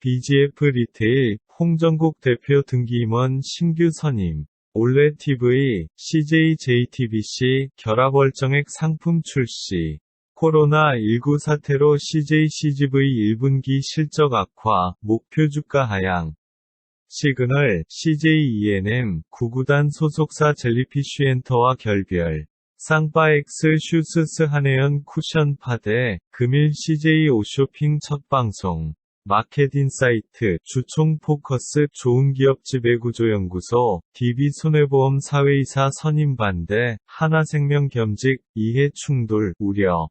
BGF 리테일, 홍정국 대표 등기 임원 신규 선임. 올레 TV, CJ JTBC 결합 월정액 상품 출시. 코로나19 사태로 CJ CGV 1분기 실적 악화, 목표 주가 하향. 시그널, CJ ENM, 구구단 소속사 젤리피쉬엔터와 결별. 쌍바엑스 슈스스 한혜연 쿠션 파데, 금일 CJ 오쇼핑 첫 방송. 마켓인사이트, 주총 포커스, 좋은기업 지배구조연구소, DB손해보험 사회이사 선임 반대, 하나생명 겸직, 이해 충돌, 우려.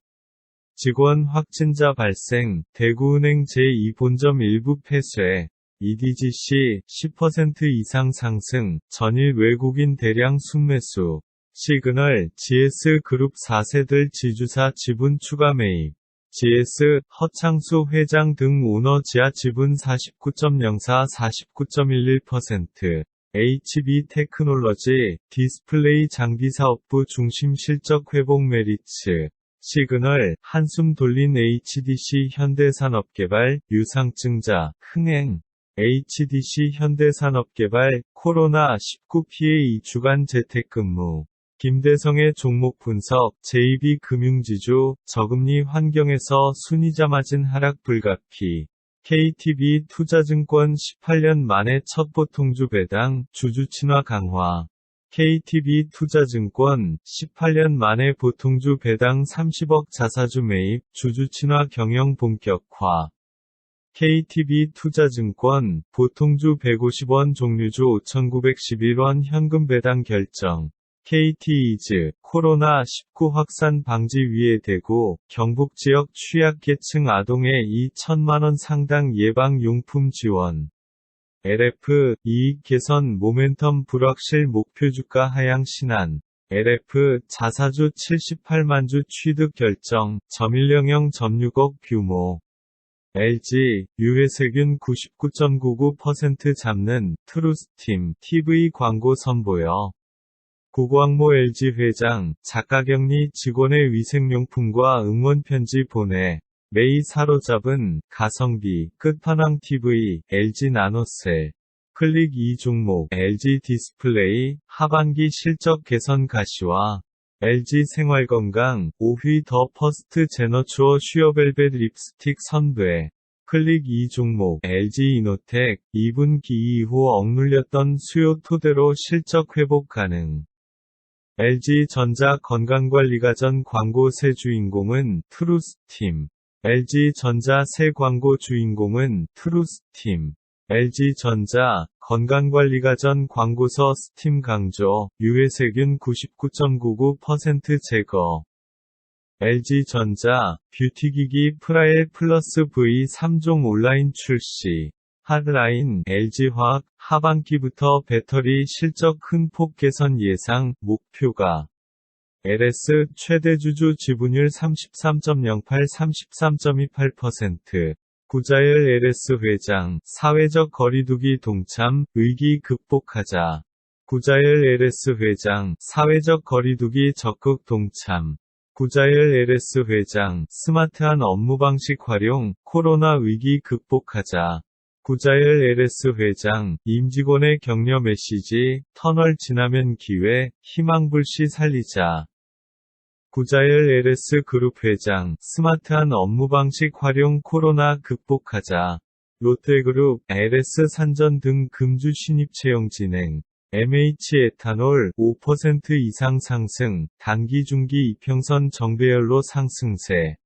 직원 확진자 발생, 대구은행 제2본점 일부 폐쇄. EDGC, 10% 이상 상승, 전일 외국인 대량 순매수. 시그널, GS그룹 4세들 지주사 지분 추가 매입. GS, 허창수 회장 등 오너 지하 지분 49.04 49.11%. HB테크놀러지, 디스플레이 장비사업부 중심 실적 회복 메리츠. 시그널, 한숨 돌린 HDC 현대산업개발, 유상증자, 흥행. HDC 현대산업개발, 코로나19 피해 2주간 재택근무. 김대성의 종목 분석, JB금융지주, 저금리 환경에서 순이자 마진 하락 불가피. KTB 투자증권 18년 만에 첫 보통주 배당, 주주 친화 강화. KTB 투자증권, 18년 만에 보통주 배당 30억 자사주 매입, 주주 친화 경영 본격화. KTB 투자증권, 보통주 150원 종류주 5,911원 현금 배당 결정. KT이즈, 코로나19 확산 방지 위해 대구, 경북 지역 취약계층 아동에 2천만원 상당 예방용품 지원. LF, 이익 개선 모멘텀 불확실 목표 주가 하향 신한. LF, 자사주 78만주 취득 결정, 점일령형 점유국 규모. LG, 유해세균 99.99% 잡는, 트루스팀, TV 광고 선보여. 구광모 LG 회장, 작가격리 직원의 위생용품과 응원편지 보내. 매일 사로잡은, 가성비, 끝판왕 TV, LG 나노셀. 클릭 2종목, LG 디스플레이, 하반기 실적 개선 가시화. LG 생활건강, 5위 더 퍼스트 제너추어 슈어벨벳 립스틱 선배. 클릭 2종목, LG 이노텍, 2분기 이후 억눌렸던 수요 토대로 실적 회복 가능. LG전자 건강관리가 전 광고 새 주인공은 트루스팀. LG전자 새 광고 주인공은 트루스팀. LG전자 건강관리가 전 광고서 스팀 강조, 유해세균 99.99% 제거. LG전자 뷰티기기 프라엘 플러스 V 3종 온라인 출시. 핫라인, LG화학, 하반기부터 배터리 실적 큰 폭 개선 예상, 목표가. LS, 최대 주주 지분율 33.08 33.28%. 구자열 LS 회장, 사회적 거리두기 동참, 위기 극복하자. 구자열 LS 회장, 사회적 거리두기 적극 동참. 구자열 LS 회장, 스마트한 업무 방식 활용, 코로나 위기 극복하자. 구자열 LS 회장, 임직원의 격려 메시지, 터널 지나면 기회, 희망불씨 살리자. 구자열 LS 그룹 회장, 스마트한 업무 방식 활용 코로나 극복하자. 롯데그룹, LS 산전 등 금주 신입 채용 진행. MH 에탄올, 5% 이상 상승, 단기 중기 이평선 정배열로 상승세.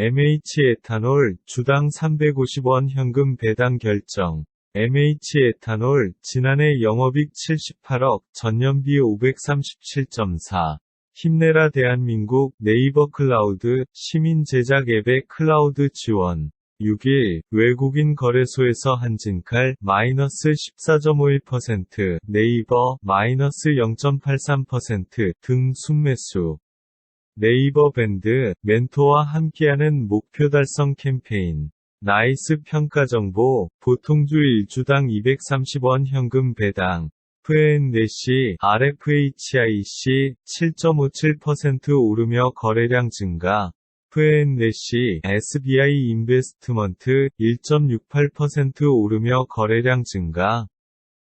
MH 에탄올, 주당 350원 현금 배당 결정. MH 에탄올, 지난해 영업이익 78억, 전년비 537.4. 힘내라 대한민국, 네이버 클라우드, 시민 제작 앱의 클라우드 지원. 6일, 외국인 거래소에서 한진칼, 마이너스 14.51%, 네이버, 마이너스 0.83% 등 순매수. 네이버 밴드, 멘토와 함께하는 목표 달성 캠페인. 나이스 평가정보, 보통주 1주당 230원 현금 배당. FNC, RFHIC, 7.57% 오르며 거래량 증가. F&N시 SBI 인베스트먼트 1.68% 오르며 거래량 증가.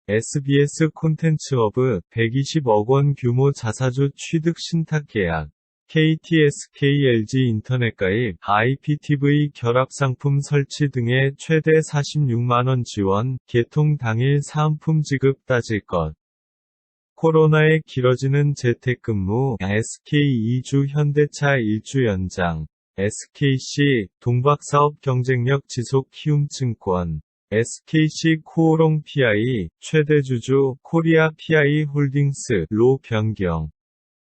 SBS 콘텐츠허브 120억 원 규모 자사주 취득 신탁 계약. KTSK LG 인터넷 가입, IPTV 결합 상품 설치 등의 최대 46만원 지원, 개통 당일 사은품 지급 따질 것. 코로나에 길어지는 재택근무, SK 2주 현대차 1주 연장, SKC, 동박사업 경쟁력 지속 키움증권, SKC 코오롱 PI, 최대주주, 코리아 PI 홀딩스로 변경.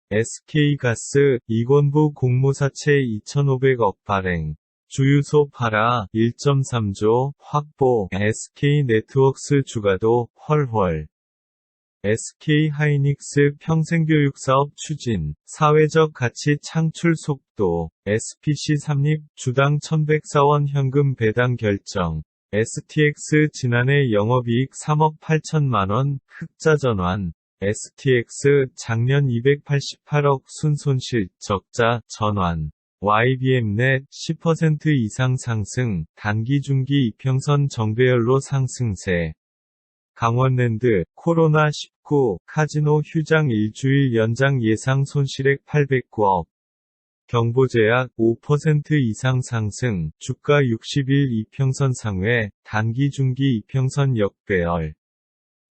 SK가스, 이권부 공모사채 2,500억 발행. 주유소 팔아, 1.3조, 확보, SK네트워크스 주가도, 헐헐. SK하이닉스 평생교육사업 추진, 사회적 가치 창출 속도, SPC 삼립, 주당 1,100사원 현금 배당 결정, STX 지난해 영업이익 3억 8천만원, 흑자 전환, STX 작년 288억 순손실, 적자, 전환. YBM넷 10% 이상 상승, 단기 중기 이평선 정배열로 상승세. 강원랜드, 코로나19, 카지노 휴장 일주일 연장 예상 손실액 809억. 경보제약 5% 이상 상승, 주가 60일 이평선 상회, 단기 중기 이평선 역배열.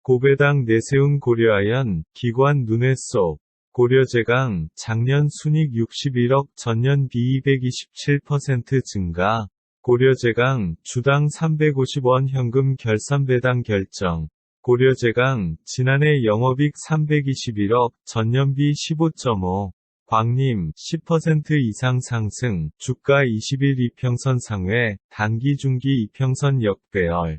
고배당 내세운 고려아연, 기관 눈에 쏙. 고려제강, 작년 순익 61억, 전년 비 227% 증가. 고려제강, 주당 350원 현금 결산 배당 결정. 고려제강, 지난해 영업이익 321억, 전년비 15.5. 광림, 10% 이상 상승, 주가 20일 이평선 상회, 단기 중기 이평선 역배열.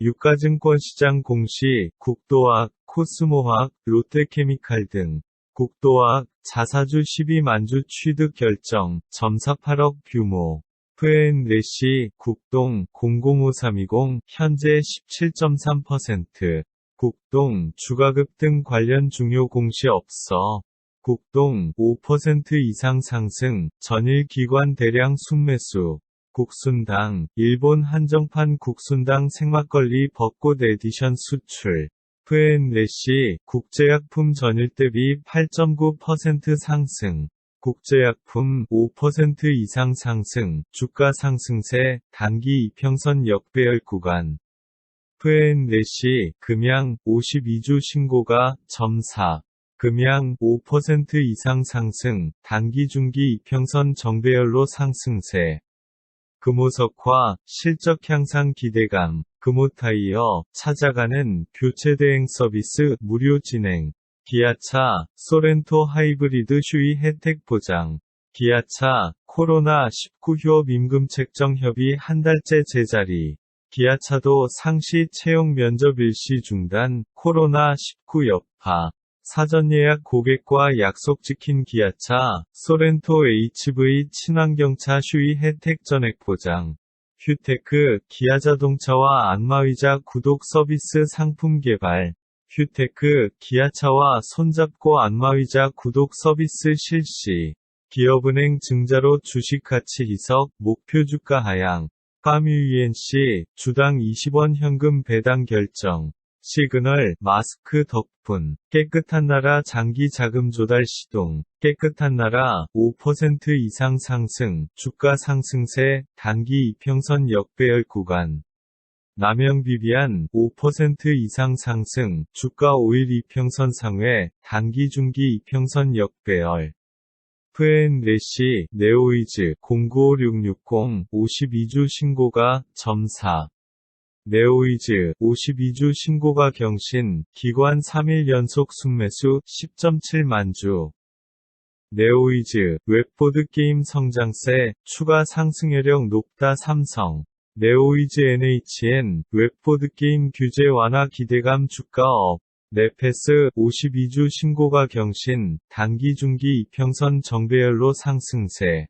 유가증권시장 공시, 국도화학, 코스모화학, 롯데케미칼 등. 국도화학, 자사주 12만주 취득 결정, 점사 8억 규모. F&N시, 국동, 005320, 현재 17.3%. 국동, 주가급등 관련 중요 공시 없어. 국동, 5% 이상 상승, 전일 기관 대량 순매수. 국순당, 일본 한정판 국순당 생막걸리 벚꽃 에디션 수출. F&N시, 국제약품 전일 대비 8.9% 상승. 국제약품 5% 이상 상승, 주가 상승세, 단기 이평선 역배열 구간. F&N시, 금양 52주 신고가, 점사. 금양 5% 이상 상승, 단기 중기 이평선 정배열로 상승세. 금호석화, 실적 향상 기대감, 금호타이어, 찾아가는 교체 대행 서비스 무료 진행. 기아차, 소렌토 하이브리드 휴이 혜택 보장. 기아차, 코로나19 휴업 임금 책정 협의 한 달째 제자리. 기아차도 상시 채용 면접 일시 중단, 코로나19 여파. 사전 예약 고객과 약속 지킨 기아차, 소렌토 HV 친환경차 휴이 혜택 전액 보장. 휴테크, 기아자동차와 안마의자 구독 서비스 상품 개발. 휴테크, 기아차와 손잡고 안마의자 구독 서비스 실시. 기업은행 증자로 주식가치 희석, 목표 주가 하향. 파뮤이엔씨, 주당 20원 현금 배당 결정. 시그널, 마스크 덕분. 깨끗한 나라 장기 자금 조달 시동. 깨끗한 나라, 5% 이상 상승, 주가 상승세, 단기 이평선 역배열 구간. 남영비비안, 5% 이상 상승, 주가 5일 이평선 상회, 단기 중기 이평선 역배열. F&N시, 네오이즈, 095660, 52주 신고가, 점사. 네오이즈, 52주 신고가 경신, 기관 3일 연속 순매수, 10.7만 주. 네오이즈, 웹보드게임 성장세, 추가 상승여력 높다 삼성. 네오이즈 NHN, 웹보드게임 규제 완화 기대감 주가 업. 네페스, 52주 신고가 경신, 단기 중기 이평선 정배열로 상승세.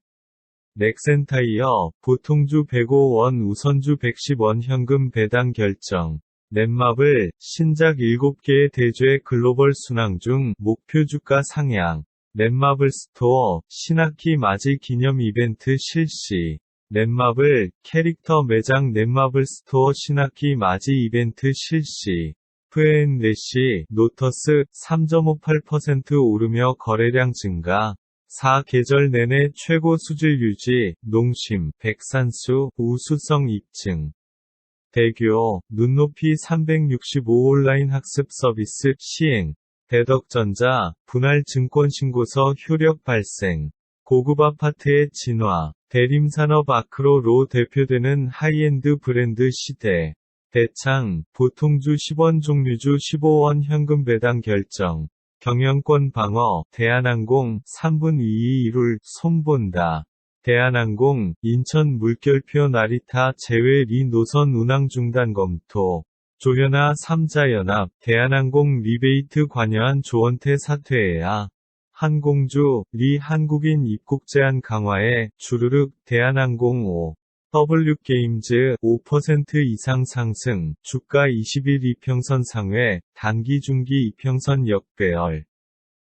넥센타이어, 보통주 105원 우선주 110원 현금 배당 결정. 넷마블, 신작 7개의 대죄 글로벌 순항 중 목표 주가 상향. 넷마블 스토어, 신학기 맞이 기념 이벤트 실시. 넷마블, 캐릭터 매장 넷마블 스토어 신학기 맞이 이벤트 실시. F&N래시, 노터스, 3.58% 오르며 거래량 증가. 4계절 내내 최고 수질 유지, 농심, 백산수, 우수성 입증. 대규어, 눈높이 365 온라인 학습 서비스 시행. 대덕전자, 분할 증권신고서 효력 발생. 고급 아파트의 진화. 대림산업 아크로로 대표되는 하이엔드 브랜드 시대. 대창, 보통주 10원 종류주 15원 현금 배당 결정. 경영권 방어, 대한항공, 3분 2위 1룰, 손본다. 대한항공, 인천 물결표 나리타 제외 리 노선 운항 중단 검토. 조현아 3자연합, 대한항공 리베이트 관여한 조원태 사퇴해야. 항공주, 리 한국인 입국 제한 강화에, 주르륵, 대한항공 5. W게임즈 5% 이상 상승, 주가 20일 이평선 상회, 단기 중기 이평선 역배열.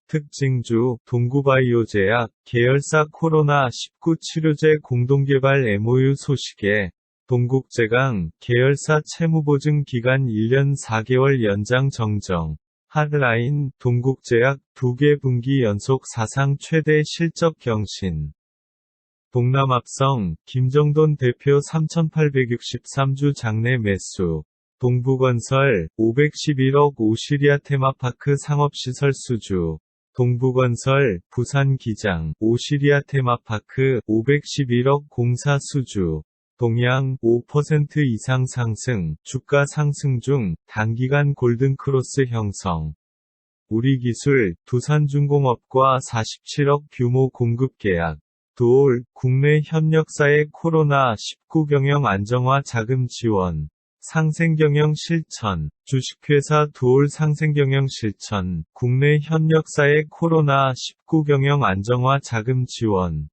특징주, 동구바이오제약, 계열사 코로나19 치료제 공동개발 MOU 소식에, 동국제강, 계열사 채무보증 기간 1년 4개월 연장 정정. 핫라인, 동국제약 2개 분기 연속 사상 최대 실적 경신. 동남합성, 김정돈 대표 3,863주 장내 매수. 동부건설, 511억 오시리아 테마파크 상업시설 수주. 동부건설, 부산기장, 오시리아 테마파크, 511억 공사 수주. 동양, 5% 이상 상승, 주가 상승 중, 단기간 골든크로스 형성. 우리기술, 두산중공업과 47억 규모 공급 계약. 두올, 국내 협력사의 코로나19 경영 안정화 자금 지원. 상생경영 실천. 주식회사 두올 상생경영 실천. 국내 협력사의 코로나19 경영 안정화 자금 지원.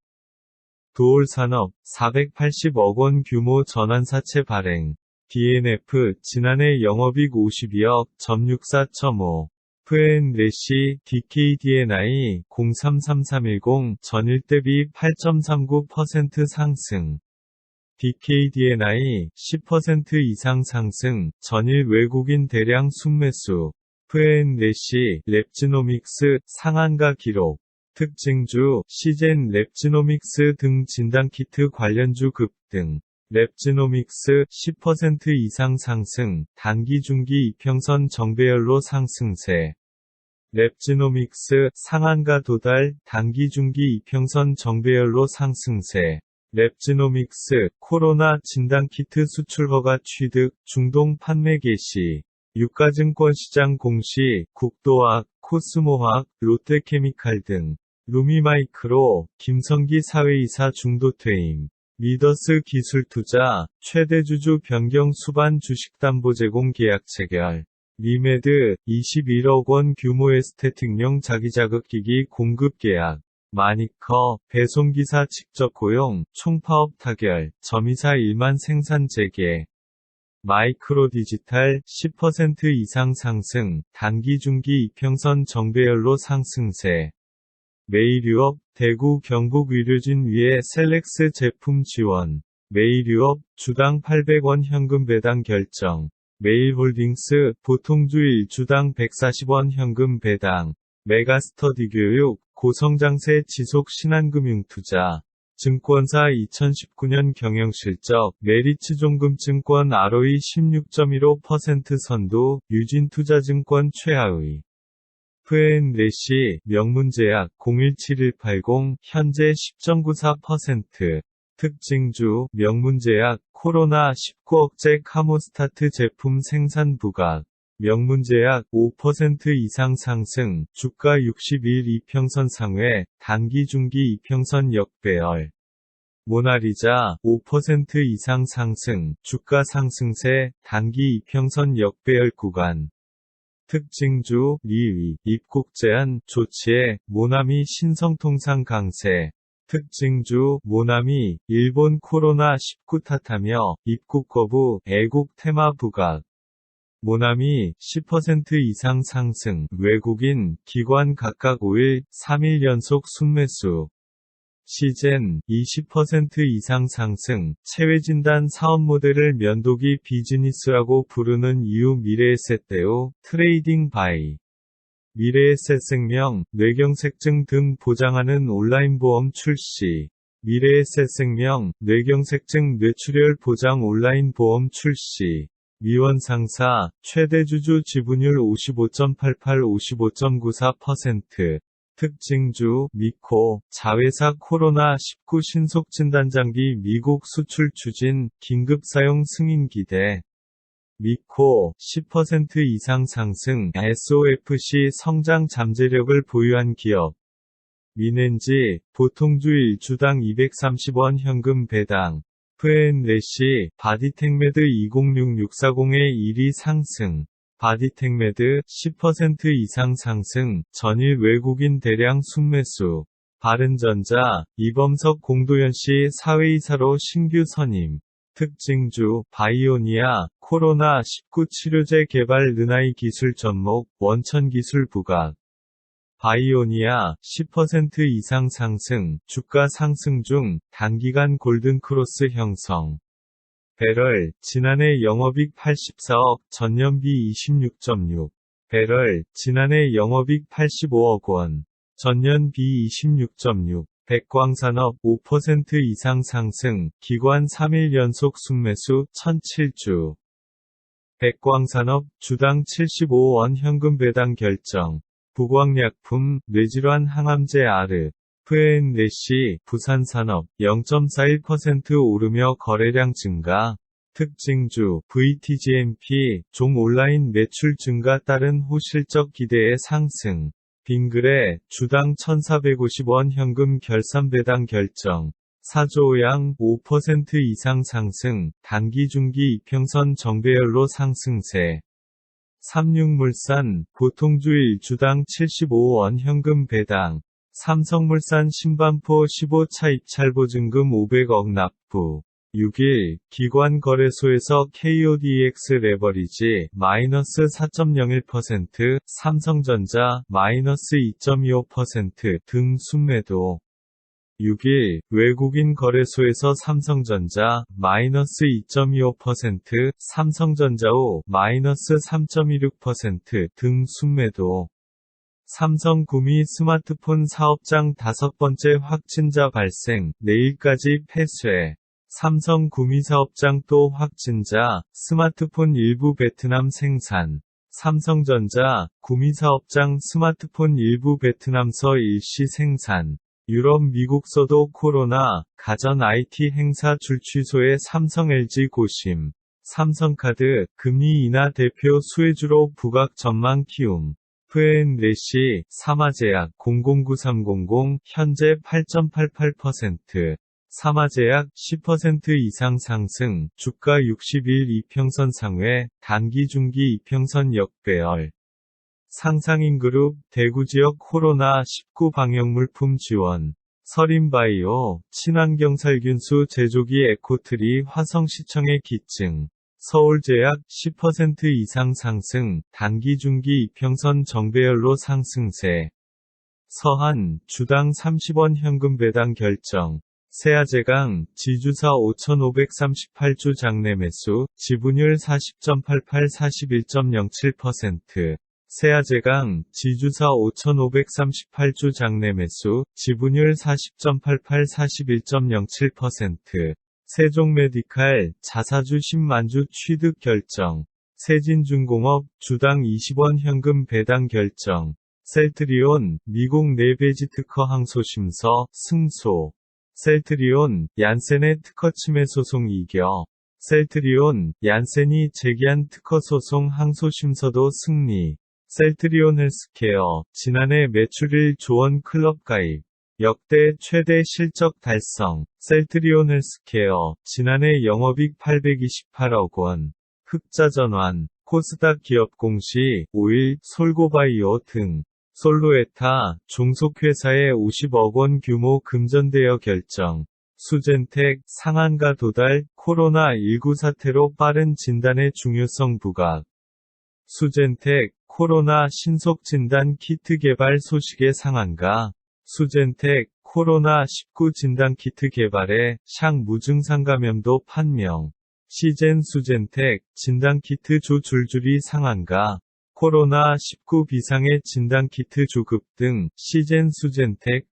두올산업, 480억 원 규모 전환사채 발행. DNF, 지난해 영업이익 52억, 점육사 1.5. F&N래시, DKDNI, 033310, 전일 대비 8.39% 상승. DKDNI, 10% 이상 상승, 전일 외국인 대량 순매수. F&N래시, 랩지노믹스, 상한가 기록. 특징주, 시젠 랩지노믹스 등 진단키트 관련주 급등. 랩지노믹스, 10% 이상 상승, 단기 중기 이평선 정배열로 상승세. 랩지노믹스, 상한가 도달, 단기 중기 이평선 정배열로 상승세. 랩지노믹스, 코로나 진단키트 수출 허가 취득, 중동 판매 개시. 유가증권시장 공시, 국도화학, 코스모화학, 롯데케미칼 등. 루미마이크로, 김성기 사회이사 중도 퇴임. 미더스 기술투자, 최대주주 변경 수반 주식담보 제공 계약 체결. 리메드, 21억 원 규모 에스테틱용 자기자극기기 공급 계약. 마니커, 배송기사 직접 고용, 총파업 타결, 점이사 1만 생산 재개. 마이크로디지털, 10% 이상 상승, 단기 중기 이평선 정배열로 상승세. 메이류업, 대구 경북 의료진 위에 셀렉스 제품 지원. 메이류업, 주당 800원 현금 배당 결정. 메일홀딩스, 보통주 1주당 140원 현금 배당. 메가스터디 교육, 고성장세 지속 신한금융투자. 증권사 2019년 경영실적, 메리츠종금증권 ROE 16.15% 선도, 유진투자증권 최하위. F&N래시, 명문제약, 017180, 현재 10.94%. 특징주, 명문제약, 코로나19 억제 카모스타트 제품 생산 부각. 명문제약, 5% 이상 상승, 주가 60일 이평선 상회, 단기 중기 이평선 역배열. 모나리자, 5% 이상 상승, 주가 상승세, 단기 이평선 역배열 구간. 특징주, 리위, 입국 제한, 조치에, 모나미 신성통상 강세. 특징주, 모나미, 일본 코로나19 탓하며, 입국 거부, 애국 테마 부각. 모나미 10% 이상 상승, 외국인, 기관 각각 5일, 3일 연속 순매수. 시젠 20% 이상 상승, 체외진단 사업 모델을 면도기 비즈니스라고 부르는 이유 미래에셋대우, 트레이딩 바이. 미래에셋생명, 뇌경색증 등 보장하는 온라인 보험 출시. 미래에셋생명, 뇌경색증 뇌출혈 보장 온라인 보험 출시. 미원상사, 최대주주 지분율 55.88-55.94%. 특징주, 미코, 자회사 코로나19 신속진단장비 미국 수출 추진, 긴급사용 승인 기대. 미코, 10% 이상 상승, SOFC 성장 잠재력을 보유한 기업. 미넨지, 보통주 1주당 230원 현금 배당. 프앤래시, 바디텍메드 206640의 1위 상승. 바디텍메드 10% 이상 상승, 전일 외국인 대량 순매수. 바른전자, 이범석 공도연씨 사회이사로 신규 선임. 특징주, 바이오니아, 코로나19 치료제 개발 르나이 기술 접목, 원천기술 부각. 바이오니아, 10% 이상 상승, 주가 상승 중, 단기간 골든크로스 형성. 배럴, 지난해 영업이익 84억, 전년비 26.6. 배럴, 지난해 영업이익 85억 원. 전년비 26.6. 백광산업, 5% 이상 상승, 기관 3일 연속 순매수, 1007주. 백광산업, 주당 75원 현금 배당 결정. 부광약품, 뇌질환 항암제 아르. 프앤래시, 부산산업, 0.41% 오르며 거래량 증가. 특징주, VTGMP, 종 온라인 매출 증가 따른 호실적 기대의 상승. 빙그레, 주당 1,450원 현금 결산 배당 결정. 사조양, 5% 이상 상승, 단기 중기 이평선 정배열로 상승세. 삼육물산, 보통주 1주당 75원 현금 배당. 삼성물산 신반포 15차 입찰보증금 500억 납부. 6일, 기관거래소에서 KODX 레버리지, 마이너스 4.01%, 삼성전자, 마이너스 2.25% 등 순매도. 6일, 외국인 거래소에서 삼성전자, 마이너스 2.25%, 삼성전자오, 마이너스 3.16% 등 순매도. 삼성구미 스마트폰 사업장 5번째 확진자 발생, 내일까지 폐쇄. 삼성구미 사업장 또 확진자, 스마트폰 일부 베트남 생산. 삼성전자, 구미 사업장 스마트폰 일부 베트남서 일시 생산. 유럽 미국서도 코로나, 가전 IT 행사 줄취소에 삼성 LG 고심. 삼성카드, 금리 인하 대표 수혜주로 부각 전망 키움. 프앤래시, 사마제약 009300, 현재 8.88%. 사마제약 10% 이상 상승, 주가 60일 이평선 상회, 단기 중기 이평선 역배열. 상상인그룹, 대구지역 코로나19 방역물품 지원. 서린바이오, 친환경살균수 제조기 에코트리 화성시청의 기증. 서울제약 10% 이상 상승, 단기 중기 이평선 정배열로 상승세. 서한, 주당 30원 현금 배당 결정. 세아제강, 지주사 5,538주 장내 매수, 지분율 40.88-41.07%. 세아제강, 지주사 5,538주 장내 매수, 지분율 40.88-41.07%. 세종메디칼, 자사주 10만주 취득 결정. 세진중공업, 주당 20원 현금 배당 결정. 셀트리온, 미국 내배지 특허 항소심서, 승소. 셀트리온, 얀센의 특허 침해 소송 이겨. 셀트리온, 얀센이 제기한 특허 소송 항소심서도 승리. 셀트리온 헬스케어, 지난해 매출 1조 원 클럽 가입. 역대 최대 실적 달성. 셀트리온 헬스케어, 지난해 영업이익 828억 원. 흑자 전환. 코스닥 기업 공시, 5일, 솔고바이오 등. 솔로에타, 종속회사의 50억 원 규모 금전대여 결정. 수젠텍, 상한가 도달, 코로나19 사태로 빠른 진단의 중요성 부각. 수젠텍, 코로나 신속 진단 키트 개발 소식에 상한가. 수젠텍, 코로나19 진단 키트 개발에 샹 무증상 감염도 판명. 시젠 수젠텍, 진단 키트 조 줄줄이 상한가. 코로나19 비상의 진단 키트 조급 등 시젠 수젠텍.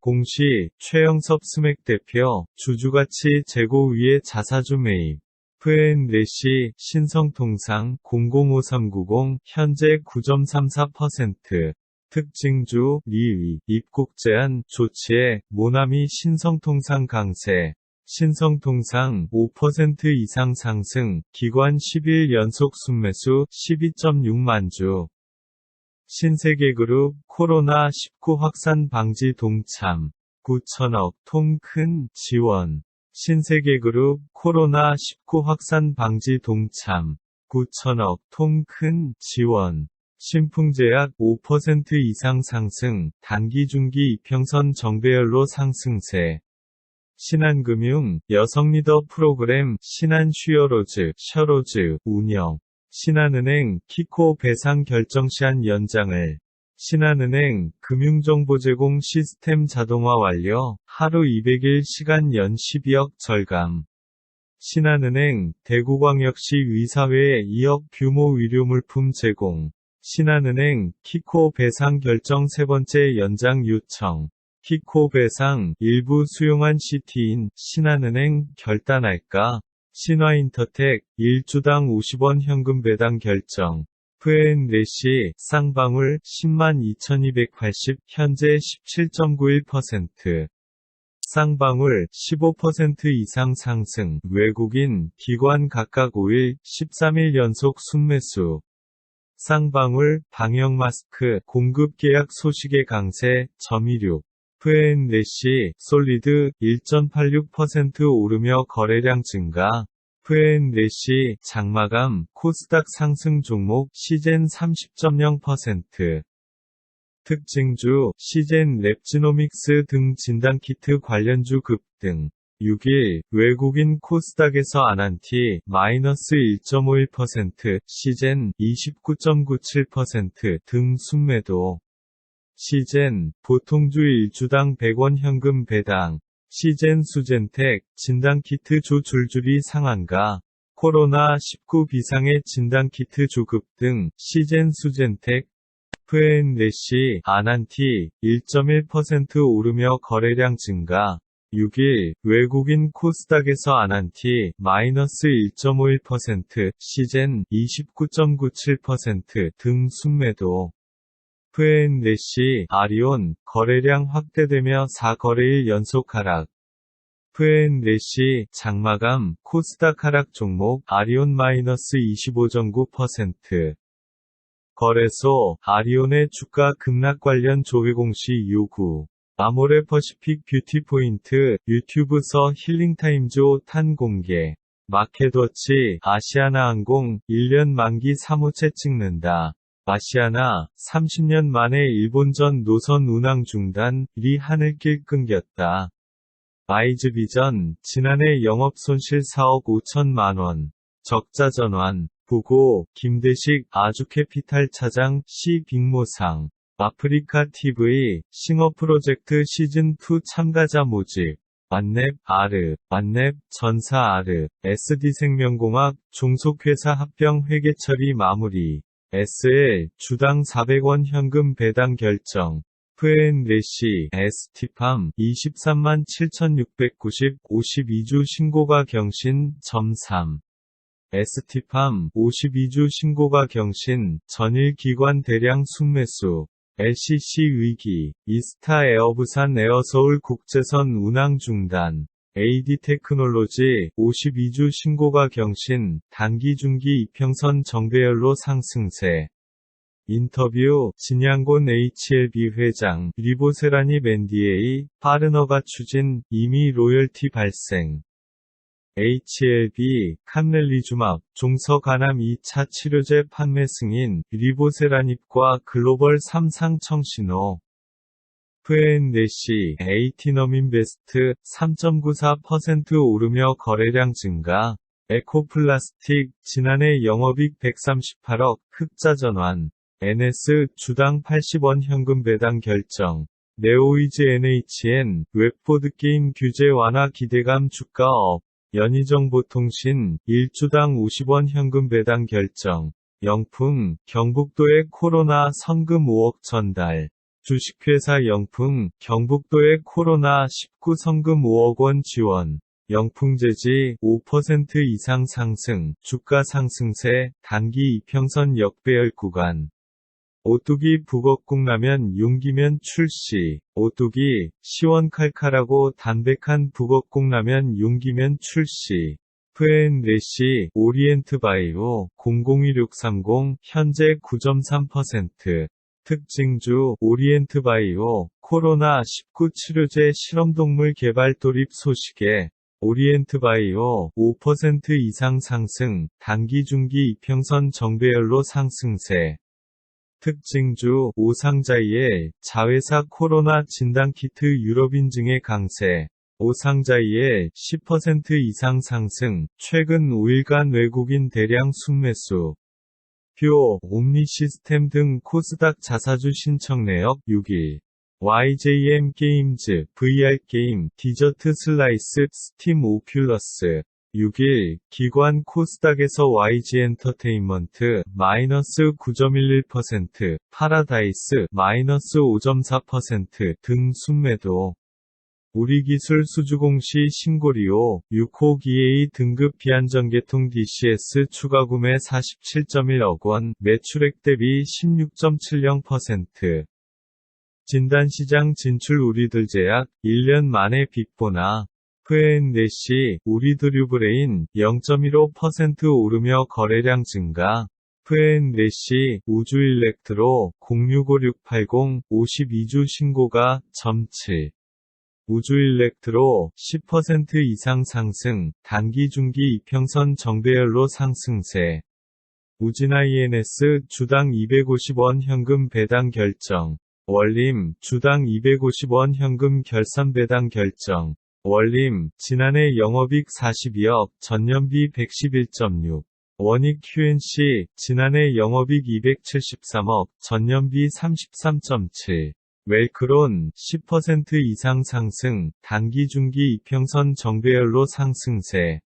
공시, 최영섭 스맥 대표, 주주가치 재고 위에 자사주 매입. FN레시, 신성통상, 005390, 현재 9.34%. 특징주, 리의, 입국 제한, 조치에, 모나미 신성통상 강세. 신성통상 5% 이상 상승, 기관 10일 연속 순매수 12.6만 주. 신세계그룹, 코로나19 확산 방지 동참. 9천억 통 큰 지원. 신세계그룹, 코로나19 확산 방지 동참. 9천억 통 큰 지원. 신풍제약 5% 이상 상승, 단기 중기 이평선 정배열로 상승세. 신한금융, 여성리더 프로그램, 신한슈어로즈, 셔로즈, 운영. 신한은행, 키코 배상 결정 시한 연장을. 신한은행, 금융정보 제공 시스템 자동화 완료, 하루 200일 시간 연 12억 절감. 신한은행, 대구광역시 의사회에 2억 규모 의료물품 제공. 신한은행, 키코 배상 결정 세 번째 연장 요청. 키코 배상, 일부 수용한 CT인, 신한은행, 결단할까? 신화인터텍, 1주당 50원 현금 배당 결정. FN레시, 쌍방울, 102,280, 현재 17.91%. 쌍방울, 15% 이상 상승, 외국인, 기관 각각 5일, 13일 연속 순매수. 쌍방울, 방역마스크, 공급 계약 소식의 강세, 점유율. FN레시, 솔리드, 1.86% 오르며 거래량 증가. FN레시, 장마감, 코스닥 상승 종목, 시젠 30.0%. 특징주, 시젠 랩지노믹스 등 진단키트 관련주 급등. 6일, 외국인 코스닥에서 아난티, 마이너스 1.51%, 시젠 29.97% 등 순매도. 시젠, 보통주 1주당 100원 현금 배당. 시젠 수젠텍, 진단키트 조 줄줄이 상한가. 코로나19 비상의 진단키트 조급 등, 시젠 수젠텍. FN레시, 아난티, 1.1% 오르며 거래량 증가. 6일, 외국인 코스닥에서 아난티, 마이너스 1.51%, 시젠 29.97% 등 순매도. FN레시, 아리온, 거래량 확대되며 4거래일 연속 하락. FN레시, 장마감, 코스닥 하락 종목, 아리온 마이너스 25.9%. 거래소, 아리온의 주가 급락 관련 조회 공시 요구. 아모레 퍼시픽 뷰티포인트, 유튜브서 힐링타임즈 탄 공개. 마켓워치, 아시아나항공, 1년 만기 사무채 찍는다. 아시아나, 30년 만에 일본전 노선 운항 중단, 리 하늘길 끊겼다. 아이즈비전, 지난해 영업손실 4억 5천만 원. 적자 전환. 부고, 김대식, 아주캐피탈 차장, C 빅모상. 아프리카 TV, 싱어 프로젝트 시즌2 참가자 모집. 만렙, 아르, 만렙, 전사 아르, SD생명공학, 종속회사 합병 회계 처리 마무리. SL, 주당 400원 현금 배당 결정. FN레시, ST팜, 23만 7,690, 52주 신고가 경신, 점3. ST팜, 52주 신고가 경신, 전일 기관 대량 순매수. LCC 위기, 이스타 에어 부산 에어 서울 국제선 운항 중단. AD테크놀로지, 52주 신고가 경신, 단기 중기 이평선 정배열로 상승세. 인터뷰, 진양곤 HLB 회장, 리보세라닙 NDA, 파르너가 추진, 이미 로열티 발생. HLB, 캄렐리주맙, 종서간암 2차 치료제 판매 승인, 리보세라닙과 글로벌 3상 청신호. FN레시, 에이티넘인베스트, 3.94% 오르며 거래량 증가. 에코플라스틱, 지난해 영업이익 138억, 흑자 전환. NS, 주당 80원 현금 배당 결정. 네오이즈 NHN, 웹보드게임 규제 완화 기대감 주가 업. 연희정보통신, 1주당 50원 현금 배당 결정. 영풍, 경북도에 코로나 성금 5억 전달. 주식회사 영풍, 경북도에 코로나19 성금 5억 원 지원. 영풍재지 5% 이상 상승, 주가 상승세, 단기 이평선 역배열 구간. 오뚜기 북엇국라면 윤기면 출시. 오뚜기, 시원칼칼하고 담백한 북엇국라면 윤기면 출시. 푸앤레시, 오리엔트바이오, 001630, 현재 9.3%. 특징주, 오리엔트바이오, 코로나19 치료제 실험동물 개발 돌입 소식에, 오리엔트바이오, 5% 이상 상승, 단기 중기 이평선 정배열로 상승세. 특징주, 오상자이의, 자회사 코로나 진단키트 유럽인증의 강세. 오상자이의 10% 이상 상승, 최근 5일간 외국인 대량 순매수. 표, 옴니시스템 등 코스닥 자사주 신청 내역 6일. YJM 게임즈, VR게임, 디저트 슬라이스, 스팀 오큘러스. 6일, 기관 코스닥에서 YG엔터테인먼트, 마이너스 9.11%, 파라다이스, 마이너스 5.4% 등 순매도. 우리기술 수주공시 신고리오, 6호 기A 등급 비안전개통 DCS 추가구매 47.1억 원, 매출액 대비 16.70%. 진단시장 진출 우리들제약, 1년 만에 빅보나. 푸앤레시, 우리드류브레인, 0.15% 오르며 거래량 증가. 푸앤레시, 우주일렉트로, 065680, 52주 신고가, .7. 우주일렉트로, 10% 이상 상승, 단기 중기 이평선 정배열로 상승세. 우진INS, 주당 250원 현금 배당 결정. 월림, 주당 250원 현금 결산 배당 결정. 월림, 지난해 영업이익 42억, 전년비 111.6. 원익 QNC, 지난해 영업이익 273억, 전년비 33.7. 웰크론, 10% 이상 상승, 단기 중기 이평선 정배열로 상승세.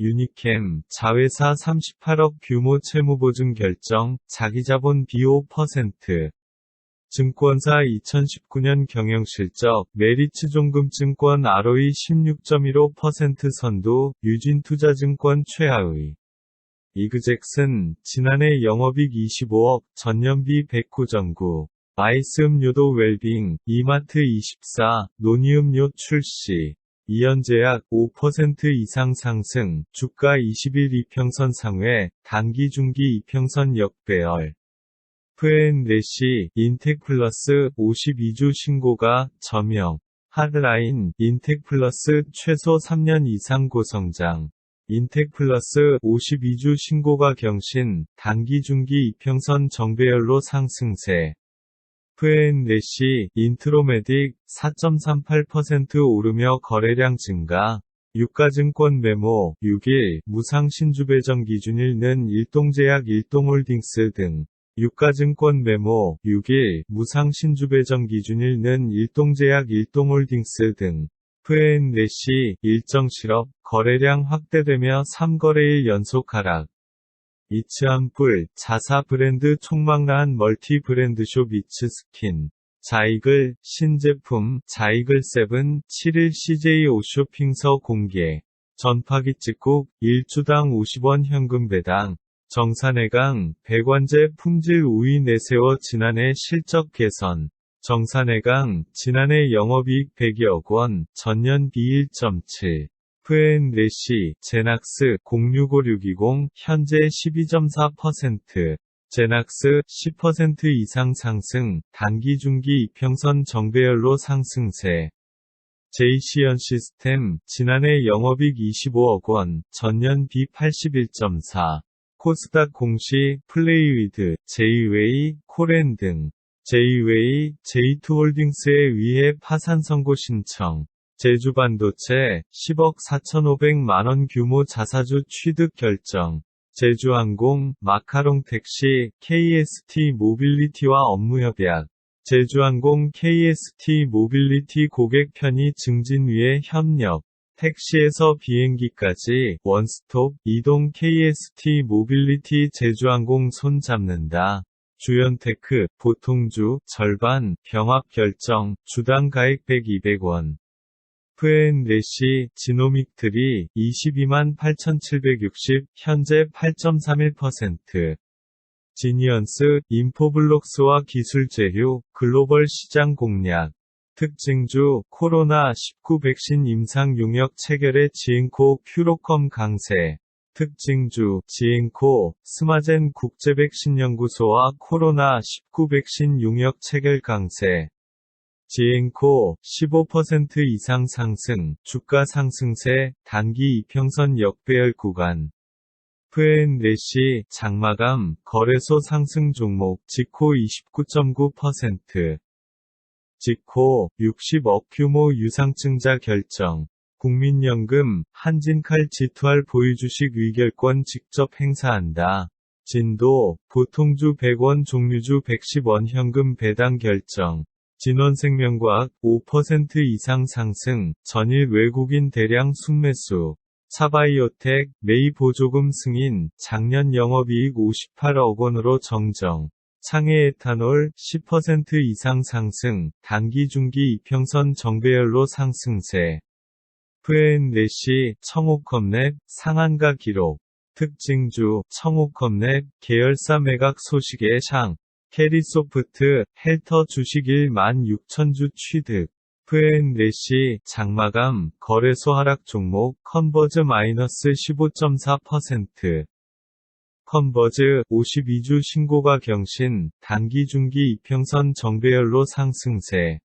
유니캠, 자회사 38억 규모 채무보증 결정, 자기자본 비 5%. 증권사 2019년 경영실적, 메리츠종금증권 ROE 16.15% 선도, 유진투자증권 최하의. 이그잭슨, 지난해 영업이익 25억, 전년비 109.9. 아이스 음료도 웰빙, 이마트 24, 논이음료 출시. 이연제약 5% 이상 상승, 주가 20일 이평선 상회, 단기 중기 이평선 역배열. 푸앤레시, 인텍플러스, 52주 신고가, 점영. 하드라인, 인텍플러스, 최소 3년 이상 고성장. 인텍플러스, 52주 신고가 경신, 단기 중기 이평선 정배열로 상승세. 푸앤레시, 인트로메딕, 4.38% 오르며 거래량 증가. 유가증권 메모, 6일, 무상신주배정 기준일는 일동제약 일동홀딩스 등. 유가증권 메모, 6일, 무상신주배정 기준일는 일동제약 일동홀딩스 등. 푸앤레시, 일정 실업, 거래량 확대되며 3거래일 연속 하락. 이츠한뿔, 자사 브랜드 총망라한 멀티 브랜드숍 이츠스킨. 자이글, 신제품, 자이글 7, 7일 CJ 옷쇼핑서 공개. 전파기 찍국, 1주당 50원 현금 배당. 정산해강, 배관제 품질 우위 내세워 지난해 실적 개선. 정산해강, 지난해 영업이익 100여억 원, 전년비 1.7. 푸앤레시, 제낙스, 065620, 현재 12.4%. 제낙스, 10% 이상 상승, 단기 중기 이평선 정배열로 상승세. JC연시스템, 지난해 영업이익 25억 원, 전년비 81.4. 코스닥 공시, 플레이위드, 제이웨이, 코렌 등. 제이웨이, 제이투홀딩스에 의해 파산 선고 신청. 제주반도체 10억 4,500만원 규모 자사주 취득 결정. 제주항공, 마카롱택시, KST 모빌리티와 업무협약. 제주항공 KST 모빌리티 고객 편의 증진 위해 협력. 택시에서 비행기까지 원스톱 이동 KST 모빌리티 제주항공 손 잡는다. 주연테크, 보통주, 절반, 병합 결정, 주당 가액 100-200원. F&N래시, 지노믹트리, 228,760, 현재 8.31%. 지니언스, 인포블록스와 기술 제휴, 글로벌 시장 공략. 특징주, 코로나19 백신 임상 용역 체결의 지앤코 퓨로컴 강세. 특징주, 지앤코, 스마젠 국제백신연구소와 코로나19 백신 용역 체결 강세. 지앤코, 15% 이상 상승, 주가 상승세, 단기 이평선 역배열 구간. F&N래시, 장마감, 거래소 상승 종목, 지코 29.9%. 지코, 60억 규모 유상증자 결정. 국민연금, 한진칼 G2R 보유주식 의결권 직접 행사한다. 진도, 보통주 100원 종류주 110원 현금 배당 결정. 진원생명과학, 5% 이상 상승, 전일 외국인 대량 순매수. 차바이오텍, 메이 보조금 승인, 작년 영업이익 58억 원으로 정정. 창해에탄올, 10% 이상 상승, 단기 중기 이평선 정배열로 상승세. F&N래시, 청호컴랩, 상한가 기록. 특징주, 청호컴랩, 계열사 매각 소식의 상. 캐리소프트, 헬터 주식 16,000주 취득. F&N래시, 장마감, 거래소 하락 종목, 컨버즈 -15.4%. 컨버즈, 52주 신고가 경신, 단기 중기 이평선 정배열로 상승세.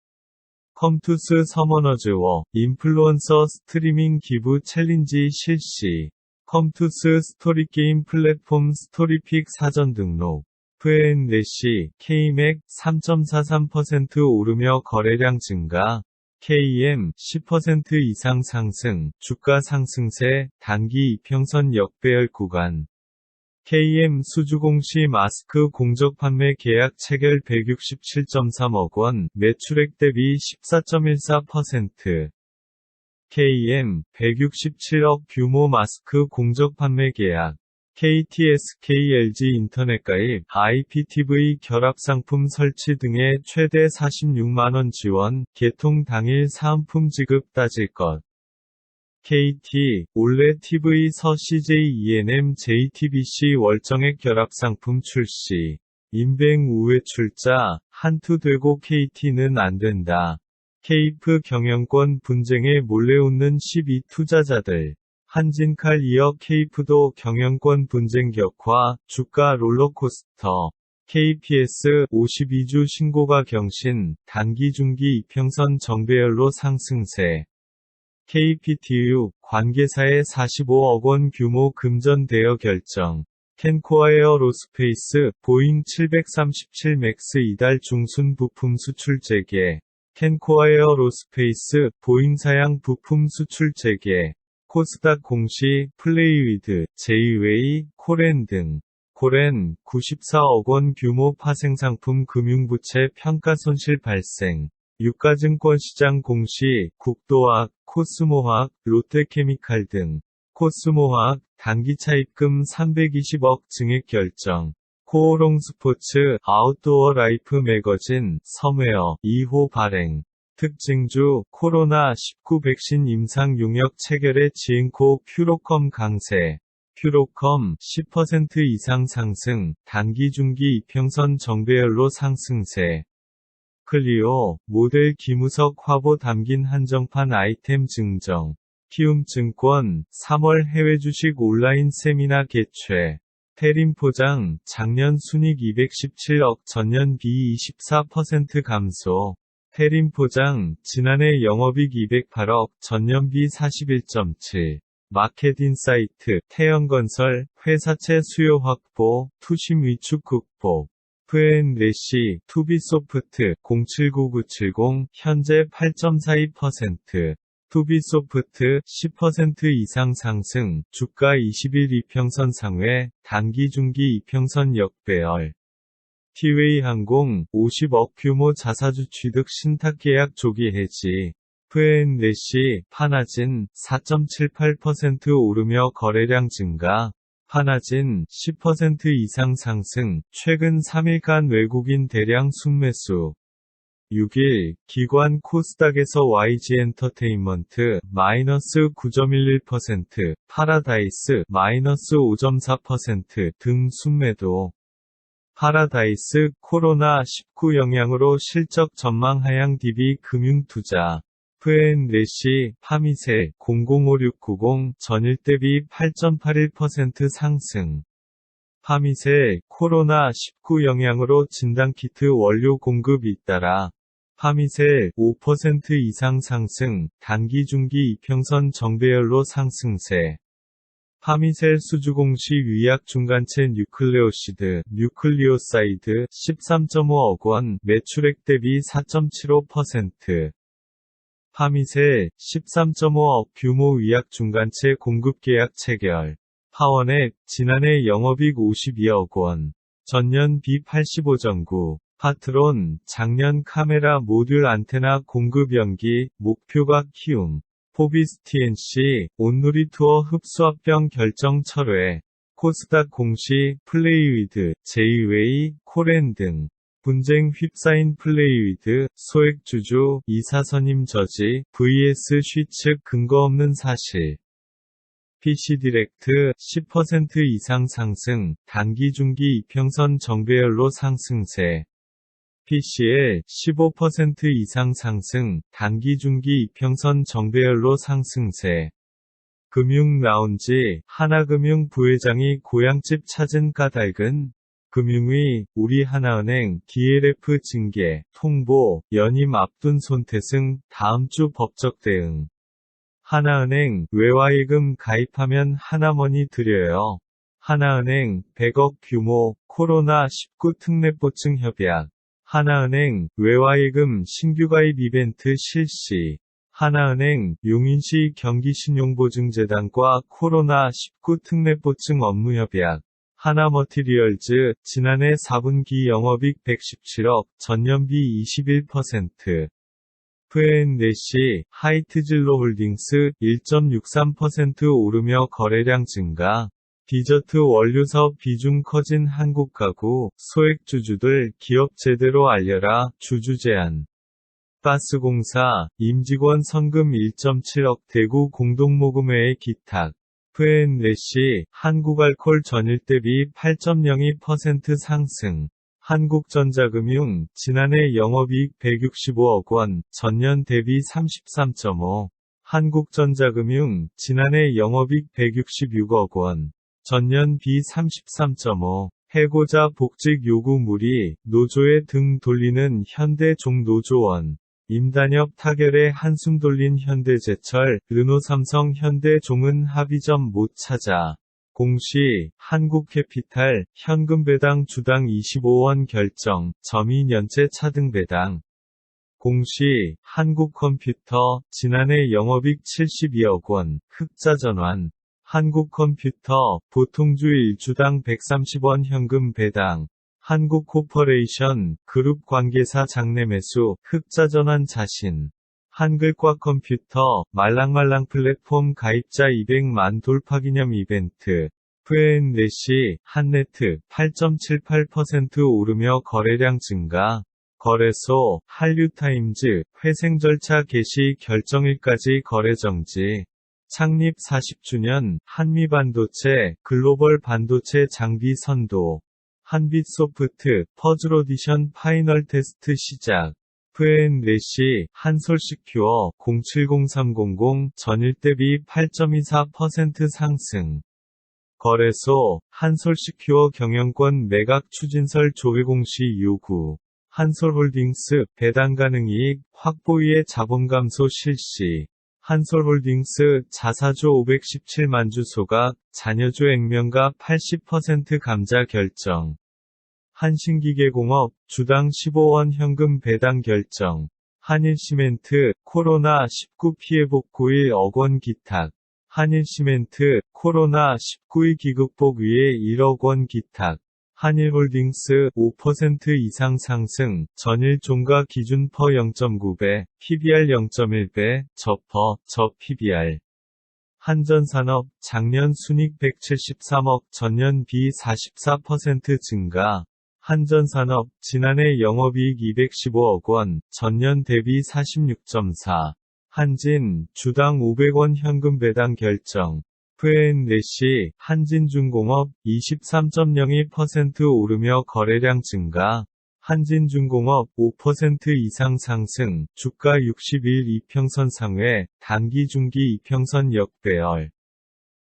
컴투스 서머너즈워, 인플루언서 스트리밍 기부 챌린지 실시. 컴투스 스토리게임 플랫폼 스토리픽 사전 등록. F&N래시, K맥, 3.43% 오르며 거래량 증가. KM, 10% 이상 상승, 주가 상승세, 단기 이평선 역배열 구간. KM 수주공시 마스크 공적 판매 계약 체결 167.3억 원, 매출액 대비 14.14%. KM, 167억 규모 마스크 공적 판매 계약. KTSK LG 인터넷 가입, IPTV 결합상품 설치 등의 최대 46만원 지원, 개통 당일 사은품 지급 따질 것. KT, 올레 TV 서 CJ ENM JTBC 월정액 결합상품 출시. 인뱅 우회 출자, 한투되고 KT는 안된다. 케이프 경영권 분쟁에 몰래 웃는 12 투자자들. 한진칼 이어 케이프도 경영권 분쟁 격화, 주가 롤러코스터. KPS, 52주 신고가 경신, 단기 중기 이평선 정배열로 상승세. KPTU, 관계사의 45억 원 규모 금전 대여 결정. 캔코아 에어로스페이스, 보잉 737 맥스 이달 중순 부품 수출 재개. 캔코아 에어로스페이스, 보잉 사양 부품 수출 재개. 코스닥 공시, 플레이위드, 제이웨이, 코렌 등. 코렌, 94억 원 규모 파생상품 금융부채 평가손실 발생. 유가증권시장 공시, 국도화학, 코스모화학, 롯데케미칼 등. 코스모화학, 단기차입금 320억 증액 결정. 코오롱스포츠, 아웃도어 라이프 매거진, 섬웨어, 2호 발행. 특징주, 코로나19 백신 임상 용역 체결의 지앤코 퓨로컴 강세. 퓨로컴, 10% 이상 상승, 단기 중기 이평선 정배열로 상승세. 클리오, 모델 김우석 화보 담긴 한정판 아이템 증정. 키움증권, 3월 해외 주식 온라인 세미나 개최. 테림포장, 작년 순이익 217억, 전년 비 24% 감소. 테림포장, 지난해 영업이익 208억, 전년 비 41.7. 마켓인사이트, 태영건설, 회사채 수요 확보, 투심 위축 극복. F&N래시, 투비소프트, 079970, 현재 8.42%. 투비소프트 10% 이상 상승, 주가 20일 이평선 상회, 단기 중기 이평선 역배열. 티웨이항공 50억 규모 자사주 취득 신탁계약 조기 해지. F&N래시, 파나진 4.78% 오르며 거래량 증가. 파나진 10% 이상 상승, 최근 3일간 외국인 대량 순매수. 6일, 기관 코스닥에서 YG엔터테인먼트 마이너스 9.11%, 파라다이스 마이너스 5.4% 등 순매도. 파라다이스 코로나19 영향으로 실적 전망 하향 DB 금융투자. F&N래시, 파미세 005690 전일 대비 8.81% 상승. 파미세 코로나19 영향으로 진단키트 원료 공급 잇따라 파미세 5% 이상 상승, 단기 중기 이평선 정배열로 상승세. 파미셀 수주공시 위약 중간체 뉴클레오시드, 뉴클리오사이드 13.5억 원, 매출액 대비 4.75%. 파미셀 13.5억 규모 위약 중간체 공급 계약 체결. 파원액 지난해 영업이익 52억 원, 전년 비 85.9. 파트론 작년 카메라 모듈 안테나 공급 연기, 목표가 키움. 포비스 TNC 온누리 투어 흡수합병 결정 철회. 코스닥 공시 플레이위드, 제이웨이, 코렌 등 분쟁 휩싸인 플레이위드, 소액주주, 이사선임 저지, vs 쉬측 근거 없는 사실. PC디렉트 10% 이상 상승, 단기 중기 이평선 정배열로 상승세. PCL 15% 이상 상승, 단기 중기 이평선 정배열로 상승세. 금융라운지, 하나금융 부회장이 고향집 찾은 까닭은 금융위, 우리하나은행, DLF 징계, 통보, 연임 앞둔 손태승, 다음주 법적 대응. 하나은행, 외화예금 가입하면 하나머니 드려요. 하나은행, 100억 규모, 코로나19 특례보증 협약. 하나은행, 외화예금 신규 가입 이벤트 실시. 하나은행, 용인시 경기신용보증재단과 코로나19 특례보증 업무 협약. 하나머티리얼즈, 지난해 4분기 영업이익 117억, 전년비 21%. F&N래시, 하이트진로홀딩스 1.63% 오르며 거래량 증가. 디저트 원료사업 비중 커진 한국 가구, 소액주주들 기업 제대로 알려라, 주주 제한. 가스공사, 임직원 성금 1.7억 대구 공동모금회의 기탁. F&N래시, 한국알콜 전일 대비 8.02% 상승. 한국전자금융, 지난해 영업이익 165억 원, 전년 대비 33.5. 한국전자금융, 지난해 영업이익 166억 원, 전년 비 33.5. 해고자 복직 요구 무리, 노조에 등 돌리는 현대 종노조원. 임단협 타결에 한숨 돌린 현대제철, 르노삼성 현대종은 합의점 못 찾아. 공시, 한국캐피탈, 현금 배당 주당 25원 결정, 점이년째 차등 배당. 공시, 한국컴퓨터, 지난해 영업이익 72억 원, 흑자 전환. 한국컴퓨터, 보통주 1주당 130원 현금 배당. 한국코퍼레이션, 그룹 관계사 장내 매수, 흑자 전환 자신. 한글과 컴퓨터, 말랑말랑 플랫폼 가입자 200만 돌파 기념 이벤트. F&N래시, 한네트 8.78% 오르며 거래량 증가. 거래소, 한류타임즈, 회생 절차 개시 결정일까지 거래 정지. 창립 40주년, 한미반도체, 글로벌 반도체 장비 선도. 한빛소프트, 퍼즐오디션 파이널 테스트 시작. F&N래시, 한솔시큐어, 070300, 전일 대비 8.24% 상승. 거래소, 한솔시큐어 경영권 매각 추진설 조회공시 요구. 한솔홀딩스, 배당 가능 이익, 확보위의 자본 감소 실시. 한솔홀딩스, 자사주 517만 주 소각, 잔여주 액면가 80% 감자 결정. 한신기계공업, 주당 15원 현금 배당 결정. 한일시멘트, 코로나19 피해 복구일 억원 기탁. 한일시멘트, 코로나19의 기극복 위에 1억 원 기탁. 한일홀딩스 5% 이상 상승, 전일 종가 기준 퍼 0.9배, PBR 0.1배, 저 PBR. 한전산업, 작년 순이익 173억, 전년 비 44% 증가. 한전산업, 지난해 영업이익 215억 원, 전년 대비 46.4. 한진, 주당 500원 현금 배당 결정. FN래시, 한진중공업, 23.02% 오르며 거래량 증가. 한진중공업, 5% 이상 상승, 주가 60일 이평선 상회, 단기 중기 이평선 역배열.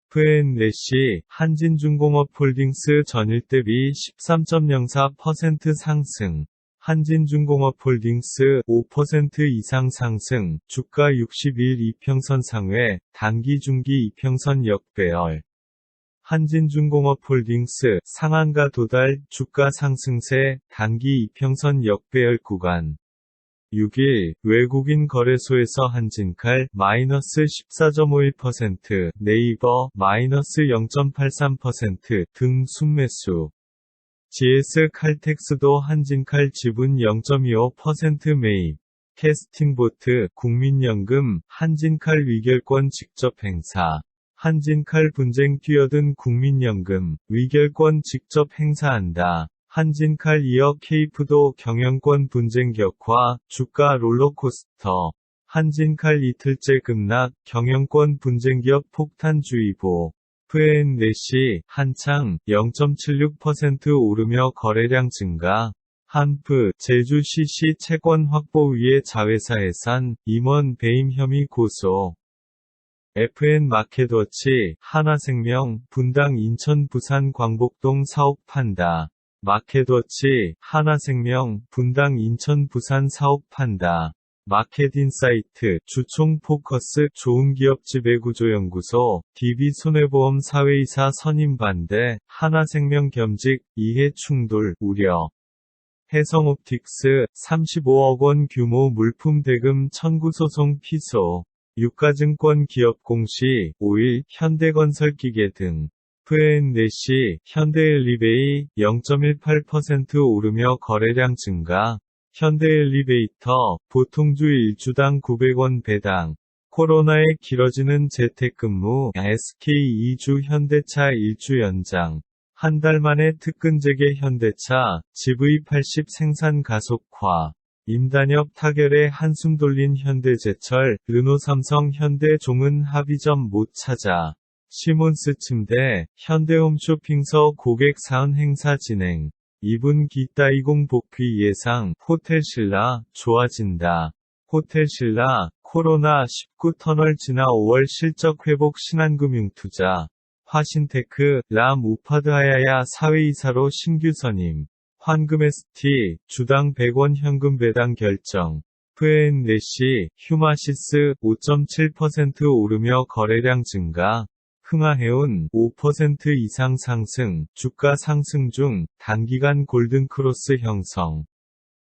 FN래시, 한진중공업 홀딩스 전일 대비 13.04% 상승. 한진중공업 홀딩스 5% 이상 상승, 주가 60일 이평선 상회, 단기 중기 이평선 역배열. 한진중공업 홀딩스 상한가 도달, 주가 상승세, 단기 이평선 역배열 구간. 6일, 외국인 거래소에서 한진칼, 마이너스 14.51%, 네이버, 마이너스 0.83% 등 순매수. GS 칼텍스도 한진칼 지분 0.25% 매입. 캐스팅보트, 국민연금, 한진칼 위결권 직접 행사. 한진칼 분쟁 뛰어든 국민연금, 위결권 직접 행사한다. 한진칼 이어 케이프도 경영권 분쟁 격화, 주가 롤러코스터. 한진칼 이틀째 급락, 경영권 분쟁기업 폭탄주의보. FN래시, 한창, 0.76% 오르며 거래량 증가. 한프, 제주 CC 채권 확보 위에 자회사 해산, 임원 배임 혐의 고소. FN마켓워치, 한화생명, 분당 인천 부산 광복동 사옥 판다. 마켓워치, 한화생명, 분당 인천 부산 사옥 판다. 마켓인사이트, 주총 포커스, 좋은기업 지배구조연구소, DB손해보험 사회이사 선임 반대, 한화생명 겸직, 이해 충돌, 우려. 해성옵틱스, 35억 원 규모 물품 대금 청구 소송 피소. 유가증권 기업 공시, 5일, 현대건설기계 등. FN래시, 현대엘리베이, 0.18% 오르며 거래량 증가. 현대엘리베이터, 보통주 1주당 900원 배당. 코로나에 길어지는 재택근무, SK 2주 현대차 1주 연장. 한 달 만에 특근 재개 현대차, GV80 생산 가속화. 임단협 타결에 한숨 돌린 현대제철, 르노삼성 현대종은 합의점 못 찾아. 시몬스 침대, 현대홈쇼핑서 고객 사은 행사 진행. 2분 기타 20 복귀 예상, 호텔신라, 좋아진다. 호텔신라, 코로나19 터널 지나 5월 실적 회복 신한금융투자. 화신테크, 람 우파드하야야 사회이사로 신규 선임. 환금ST, 주당 100원 현금 배당 결정. FN래시, 휴마시스, 5.7% 오르며 거래량 증가. 흥하해운, 5% 이상 상승, 주가 상승 중, 단기간 골든크로스 형성.